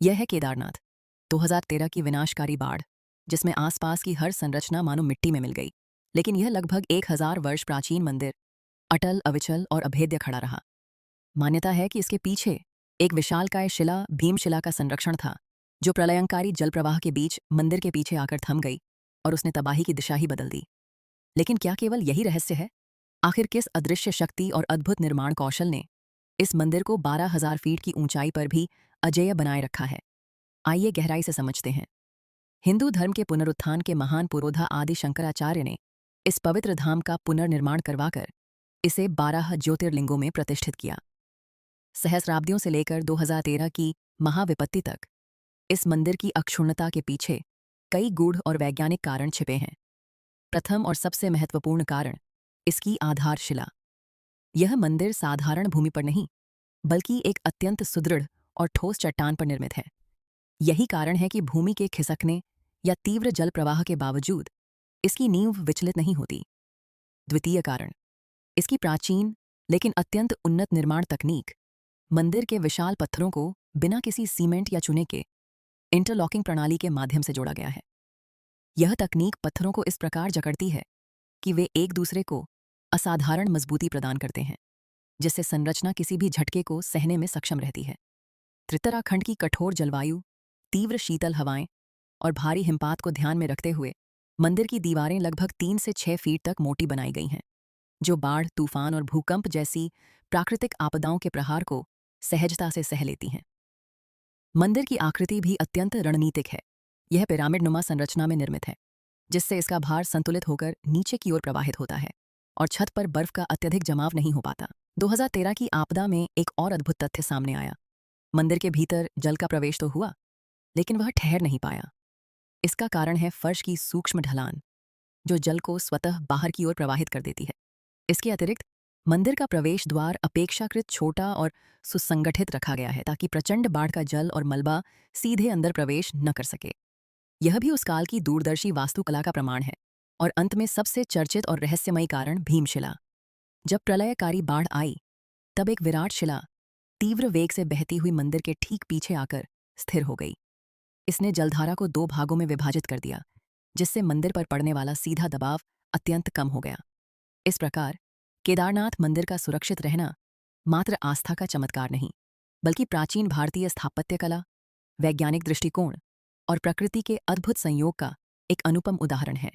यह है केदारनाथ, 2013 की विनाशकारी बाढ़, जिसमें आसपास की हर संरचना मानो मिट्टी में मिल गई। लेकिन यह लगभग 1000 वर्ष प्राचीन मंदिर अटल, अविचल और अभेद्य खड़ा रहा। मान्यता है कि इसके पीछे एक विशालकाय शिला भीमशिला का संरक्षण था, जो प्रलयंकारी जल प्रवाह के बीच मंदिर के पीछे आकर थम गई और उसने तबाही की दिशा ही बदल दी। लेकिन क्या केवल यही रहस्य है? आखिर किस अदृश्य शक्ति और अद्भुत निर्माण कौशल ने इस मंदिर को 12,000 फीट की ऊंचाई पर भी अजेय बनाए रखा है? आइए गहराई से समझते हैं। हिंदू धर्म के पुनरुत्थान के महान पुरोधा आदि शंकराचार्य ने इस पवित्र धाम का पुनर्निर्माण करवाकर इसे 12 ज्योतिर्लिंगों में प्रतिष्ठित किया। सहस्राब्दियों से लेकर 2013 की महाविपत्ति तक इस मंदिर की अक्षुण्णता के पीछे कई गूढ़ और वैज्ञानिक कारण छिपे हैं। प्रथम और सबसे महत्वपूर्ण कारण इसकी आधारशिला। यह मंदिर साधारण भूमि पर नहीं, बल्कि एक अत्यंत सुदृढ़ और ठोस चट्टान पर निर्मित है। यही कारण है कि भूमि के खिसकने या तीव्र जल प्रवाह के बावजूद इसकी नींव विचलित नहीं होती। द्वितीय कारण इसकी प्राचीन लेकिन अत्यंत उन्नत निर्माण तकनीक। मंदिर के विशाल पत्थरों को बिना किसी सीमेंट या चूने के इंटरलॉकिंग प्रणाली के माध्यम से जोड़ा गया है। यह तकनीक पत्थरों को इस प्रकार जकड़ती है कि वे एक दूसरे को असाधारण मजबूती प्रदान करते हैं, जिससे संरचना किसी भी झटके को सहने में सक्षम रहती है। उत्तराखंड की कठोर जलवायु, तीव्र शीतल हवाएं और भारी हिमपात को ध्यान में रखते हुए मंदिर की दीवारें लगभग 3 से 6 फीट तक मोटी बनाई गई हैं, जो बाढ़, तूफान और भूकंप जैसी प्राकृतिक आपदाओं के प्रहार को सहजता से सह लेती हैं। मंदिर की आकृति भी अत्यंत रणनीतिक है। यह पिरामिडनुमा संरचना में निर्मित है, जिससे इसका भार संतुलित होकर नीचे की ओर प्रवाहित होता है और छत पर बर्फ का अत्यधिक जमाव नहीं हो पाता। 2013 की आपदा में एक और अद्भुत तथ्य सामने आया। मंदिर के भीतर जल का प्रवेश तो हुआ, लेकिन वह ठहर नहीं पाया। इसका कारण है फर्श की सूक्ष्म ढलान, जो जल को स्वतः बाहर की ओर प्रवाहित कर देती है। इसके अतिरिक्त मंदिर का प्रवेश द्वार अपेक्षाकृत छोटा और सुसंगठित रखा गया है, ताकि प्रचंड बाढ़ का जल और मलबा सीधे अंदर प्रवेश न कर सके। यह भी उस काल की दूरदर्शी वास्तुकला का प्रमाण है। और अंत में सबसे चर्चित और रहस्यमयी कारण भीमशिला। जब प्रलयकारी बाढ़ आई, तब एक विराट शिला तीव्र वेग से बहती हुई मंदिर के ठीक पीछे आकर स्थिर हो गई। इसने जलधारा को 2 भागों में विभाजित कर दिया, जिससे मंदिर पर पड़ने वाला सीधा दबाव अत्यंत कम हो गया। इस प्रकार केदारनाथ मंदिर का सुरक्षित रहना मात्र आस्था का चमत्कार नहीं, बल्कि प्राचीन भारतीय स्थापत्य कला, वैज्ञानिक दृष्टिकोण और प्रकृति के अद्भुत संयोग का एक अनुपम उदाहरण है।